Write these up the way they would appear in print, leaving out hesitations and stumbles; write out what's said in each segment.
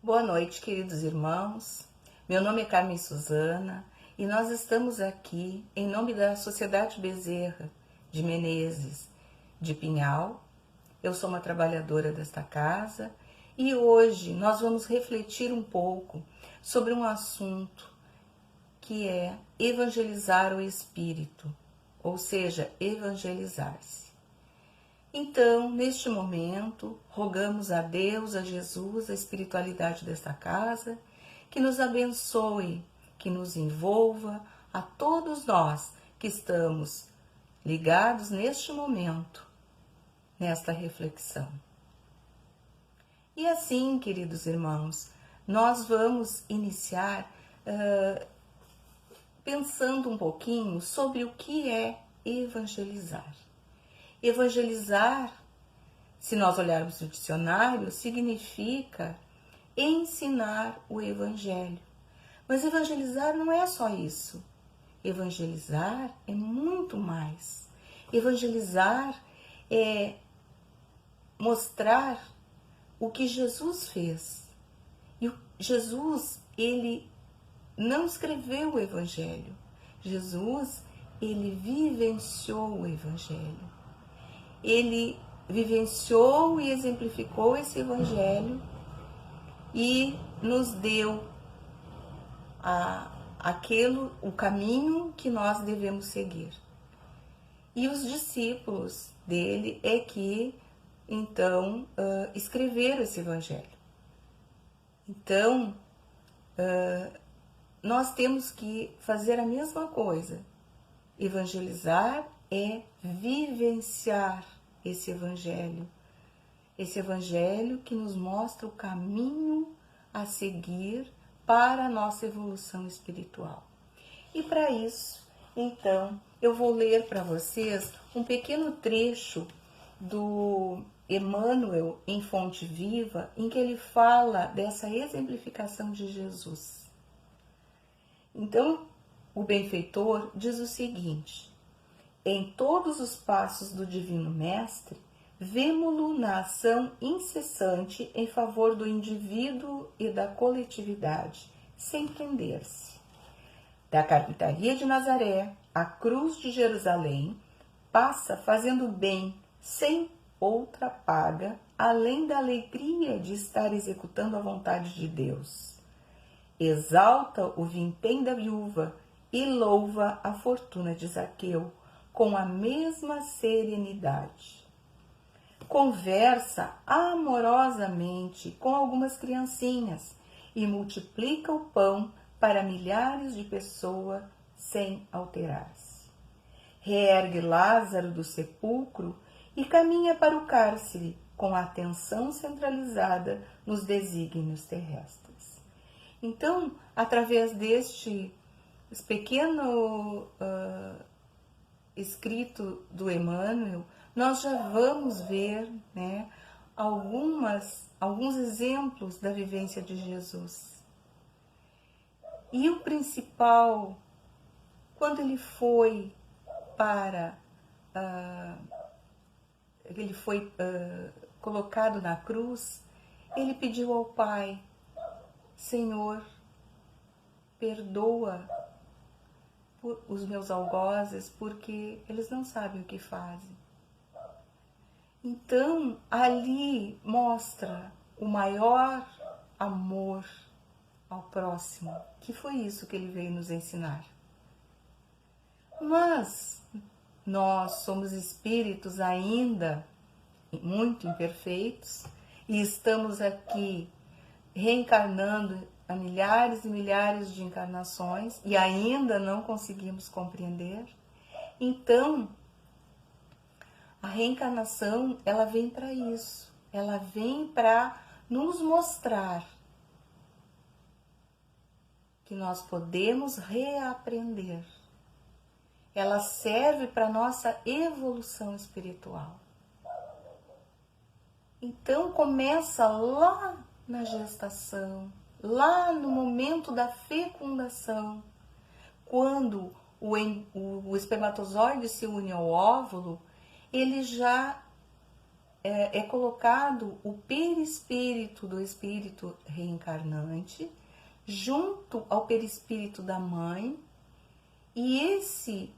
Boa noite, queridos irmãos. Meu nome é Carmen Suzana e nós estamos aqui em nome da Sociedade Bezerra de Menezes de Pinhal. Eu sou uma trabalhadora desta casa e hoje nós vamos refletir um pouco sobre um assunto que é evangelizar o espírito, ou seja, evangelizar-se. Então, neste momento, rogamos a Deus, a Jesus, a espiritualidade desta casa, que nos abençoe, que nos envolva, a todos nós que estamos ligados neste momento, nesta reflexão. E assim, queridos irmãos, nós vamos iniciar pensando um pouquinho sobre o que é evangelizar. Evangelizar, se nós olharmos no dicionário, significa ensinar o evangelho. Mas evangelizar não é só isso. Evangelizar é muito mais. Evangelizar é mostrar o que Jesus fez. E Jesus, ele não escreveu o evangelho. Jesus, ele vivenciou o evangelho. Ele vivenciou e exemplificou esse evangelho e nos deu o caminho que nós devemos seguir. E os discípulos dele é que, então, escreveram esse evangelho. Então, nós temos que fazer a mesma coisa. Evangelizar é vivenciar esse evangelho que nos mostra o caminho a seguir para a nossa evolução espiritual. E para isso, então, eu vou ler para vocês um pequeno trecho do Emmanuel em Fonte Viva, em que ele fala dessa exemplificação de Jesus. Então, o benfeitor diz o seguinte: em todos os passos do Divino Mestre, vemo-lo na ação incessante em favor do indivíduo e da coletividade, sem prender-se. Da carpintaria de Nazaré à cruz de Jerusalém, passa fazendo bem sem outra paga, além da alegria de estar executando a vontade de Deus. Exalta o vintém da viúva e louva a fortuna de Zaqueu com a mesma serenidade. Conversa amorosamente com algumas criancinhas e multiplica o pão para milhares de pessoas sem alterar-se. Reergue Lázaro do sepulcro e caminha para o cárcere com a atenção centralizada nos desígnios terrestres. Então, através deste pequeno escrito do Emmanuel, nós já vamos ver, né, alguns exemplos da vivência de Jesus. E o principal, quando ele foi colocado na cruz, ele pediu ao Pai: Senhor, perdoa os meus algozes, porque eles não sabem o que fazem. Então, ali mostra o maior amor ao próximo, que foi isso que ele veio nos ensinar. Mas nós somos espíritos ainda muito imperfeitos e estamos aqui reencarnando a milhares e milhares de encarnações e ainda não conseguimos compreender. Então, a reencarnação, ela vem para isso. Ela vem para nos mostrar que nós podemos reaprender. Ela serve para nossa evolução espiritual. Então, começa lá na gestação, lá no momento da fecundação, quando o espermatozoide se une ao óvulo, ele já é colocado o perispírito do espírito reencarnante junto ao perispírito da mãe, e esse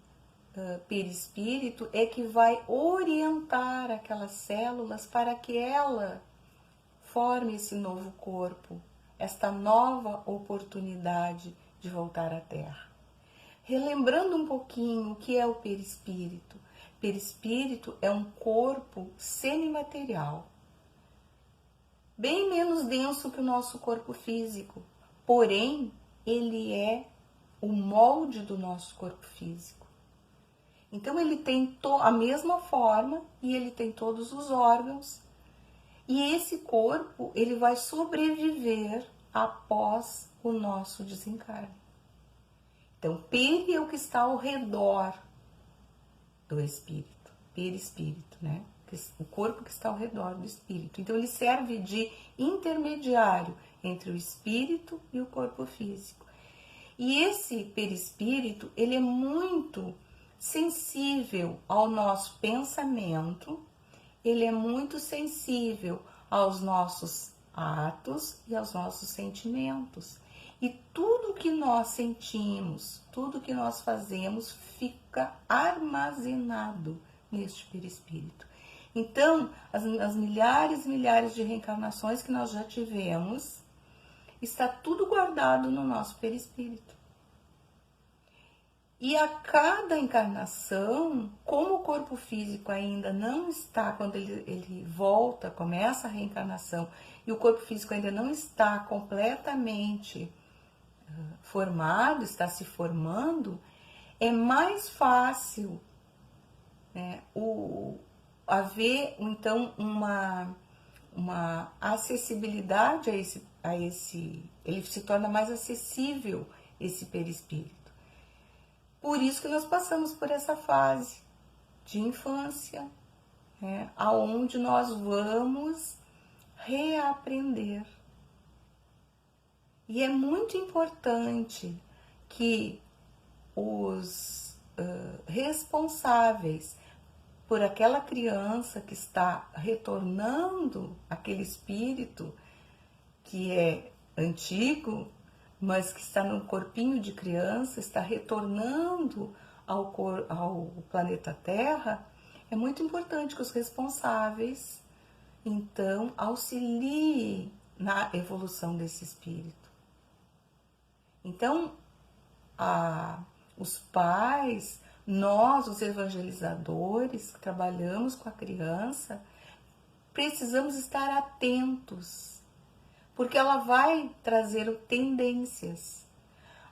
perispírito é que vai orientar aquelas células para que ela forme esse novo corpo, esta nova oportunidade de voltar à Terra. Relembrando um pouquinho o que é o perispírito. Perispírito é um corpo semimaterial, bem menos denso que o nosso corpo físico, porém ele é o molde do nosso corpo físico. Então ele tem a mesma forma e ele tem todos os órgãos, e esse corpo ele vai sobreviver após o nosso desencarne. Então, peri é o que está ao redor do espírito, perispírito, né? O corpo que está ao redor do espírito. Então, ele serve de intermediário entre o espírito e o corpo físico. E esse perispírito, ele é muito sensível ao nosso pensamento, ele é muito sensível aos nossos atos e aos nossos sentimentos. E tudo que nós sentimos, tudo que nós fazemos fica armazenado neste perispírito. Então, as milhares e milhares de reencarnações que nós já tivemos, está tudo guardado no nosso perispírito. E a cada encarnação, como o corpo físico ainda não está, quando ele volta, começa a reencarnação, e o corpo físico ainda não está completamente formado, está se formando, é mais fácil, né, haver então uma acessibilidade a esse, ele se torna mais acessível, esse perispírito. Por isso que nós passamos por essa fase de infância, né, aonde nós vamos reaprender. E é muito importante que os responsáveis por aquela criança que está retornando aquele espírito que é antigo, mas que está no corpinho de criança, está retornando ao planeta Terra, é muito importante que os responsáveis, então, auxiliem na evolução desse espírito. Então, os pais, nós, os evangelizadores, que trabalhamos com a criança, precisamos estar atentos, porque ela vai trazer tendências.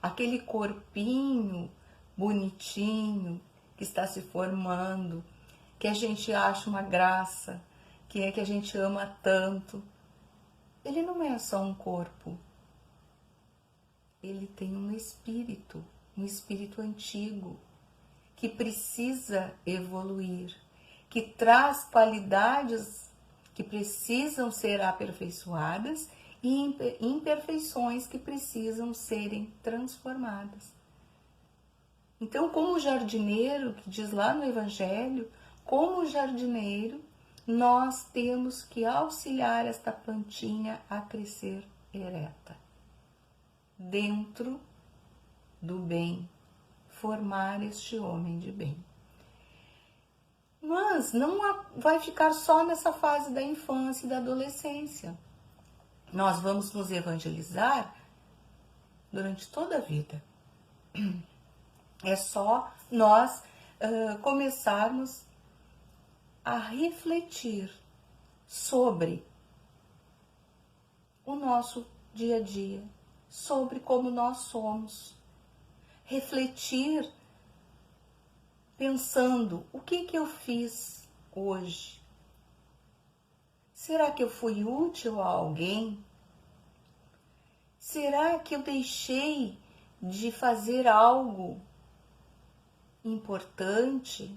Aquele corpinho bonitinho que está se formando, que a gente acha uma graça, que a gente ama tanto, ele não é só um corpo. Ele tem um espírito antigo, que precisa evoluir, que traz qualidades que precisam ser aperfeiçoadas e imperfeições que precisam serem transformadas. Então, como jardineiro, que diz lá no Evangelho, como jardineiro, nós temos que auxiliar esta plantinha a crescer ereta, dentro do bem, formar este homem de bem. Mas não vai ficar só nessa fase da infância e da adolescência. Nós vamos nos evangelizar durante toda a vida. É só nós começarmos a refletir sobre o nosso dia a dia, sobre como nós somos. Refletir pensando, o que eu fiz hoje? Será que eu fui útil a alguém? Será que eu deixei de fazer algo importante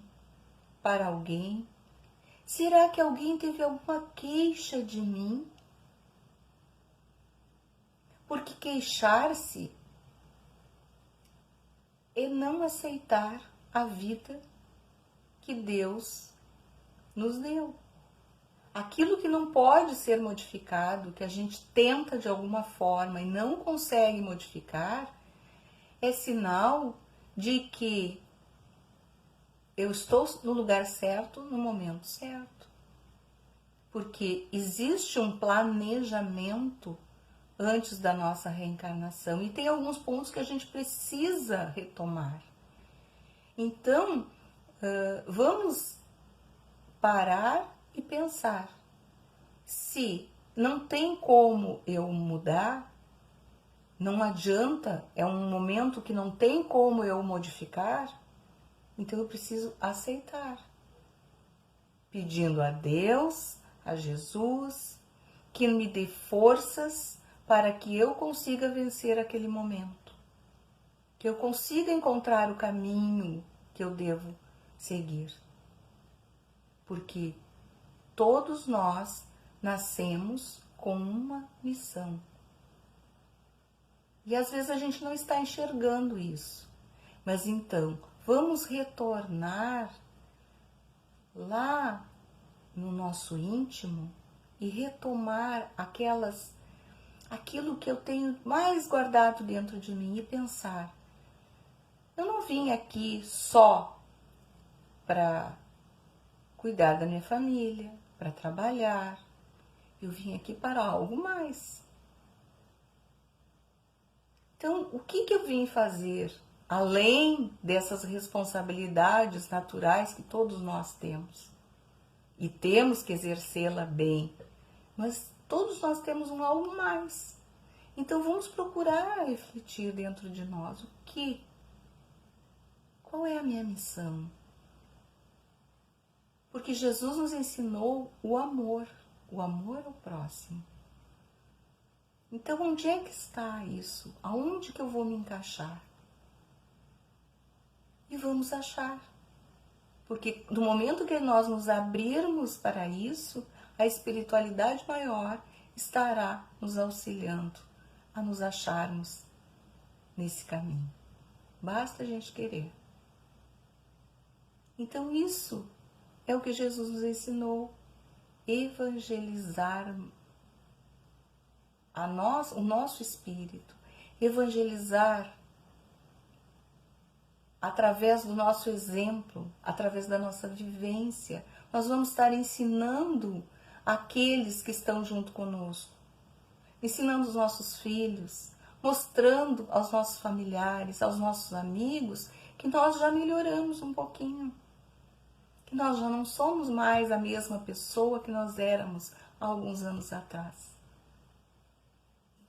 para alguém? Será que alguém teve alguma queixa de mim? Porque queixar-se é não aceitar a vida que Deus nos deu. aquilo que não pode ser modificado, que a gente tenta de alguma forma e não consegue modificar, é sinal de que eu estou no lugar certo, no momento certo. Porque existe um planejamento antes da nossa reencarnação e tem alguns pontos que a gente precisa retomar. Então, vamos parar e pensar. Se não tem como eu mudar, não adianta, é um momento que não tem como eu modificar, então eu preciso aceitar. Pedindo a Deus, a Jesus, que me dê forças para que eu consiga vencer aquele momento. Que eu consiga encontrar o caminho que eu devo seguir. Porque todos nós nascemos com uma missão. E às vezes a gente não está enxergando isso. Mas então, vamos retornar lá no nosso íntimo e retomar aquilo que eu tenho mais guardado dentro de mim e pensar: eu não vim aqui só para cuidar da minha família, para trabalhar. Eu vim aqui para algo mais. Então, o que eu vim fazer além dessas responsabilidades naturais que todos nós temos? E temos que exercê-la bem, mas todos nós temos um algo mais. Então vamos procurar refletir dentro de nós qual é a minha missão? Porque Jesus nos ensinou o amor ao próximo. Então onde é que está isso? Aonde que eu vou me encaixar? E vamos achar. Porque no momento que nós nos abrirmos para isso, a espiritualidade maior estará nos auxiliando a nos acharmos nesse caminho. Basta a gente querer. Então isso é o que Jesus nos ensinou, evangelizar o nosso espírito, evangelizar através do nosso exemplo, através da nossa vivência. Nós vamos estar ensinando aqueles que estão junto conosco, ensinando os nossos filhos, mostrando aos nossos familiares, aos nossos amigos, que nós já melhoramos um pouquinho, que nós já não somos mais a mesma pessoa que nós éramos há alguns anos atrás.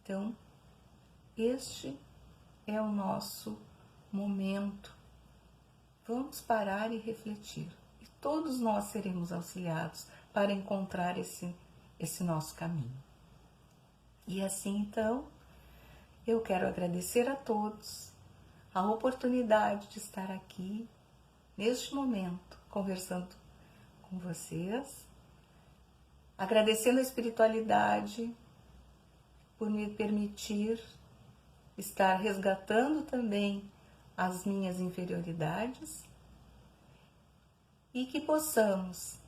Então, este é o nosso momento. Vamos parar e refletir. E todos nós seremos auxiliados para encontrar esse nosso caminho. E assim, então, eu quero agradecer a todos a oportunidade de estar aqui, neste momento, conversando com vocês, agradecendo a espiritualidade por me permitir estar resgatando também as minhas inferioridades e que possamos,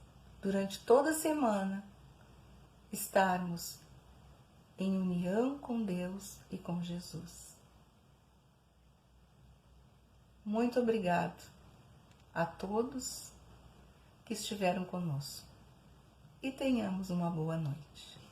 durante toda a semana, estarmos em união com Deus e com Jesus. Muito obrigado a todos que estiveram conosco e tenhamos uma boa noite.